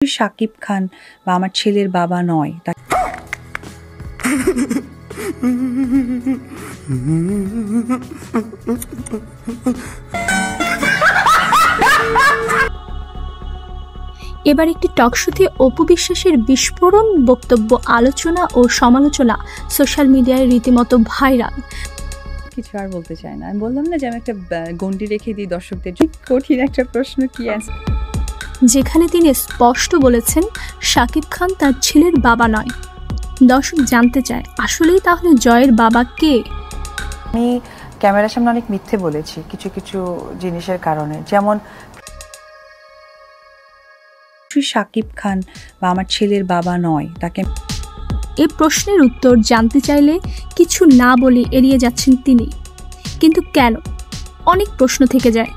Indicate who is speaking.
Speaker 1: শাকিব খান বা আমার ছেলের বাবা নয়।
Speaker 2: এবার একটি টকশোতে অপু বিশ্বাসের বিস্ফোরণ বক্তব্য, আলোচনা ও সমালোচনা সোশ্যাল মিডিয়ায় রীতিমতো ভাইরাল।
Speaker 1: কিছু আর বলতে চাই না। আমি বললাম না যে আমি একটা গণ্ডি রেখে দিই দর্শকদের। কঠিন একটা প্রশ্ন কি আছে,
Speaker 2: যেখানে তিনি স্পষ্ট বলেছেন শাকিব খান তার ছেলের বাবা নয়। দর্শক জানতে চায় আসলেই তাহলে জয়ের বাবা কে?
Speaker 3: আমি ক্যামেরার সামনে অনেক মিথ্যে বলেছি কিছু কিছু জিনিসের কারণে, যেমন
Speaker 1: শাকিব খান বা আমার ছেলের বাবা নয়। তাকে
Speaker 2: এই প্রশ্নের উত্তর জানতে চাইলে কিছু না বলে এড়িয়ে যাচ্ছেন তিনি। কিন্তু কেন? অনেক প্রশ্ন থেকে যায়।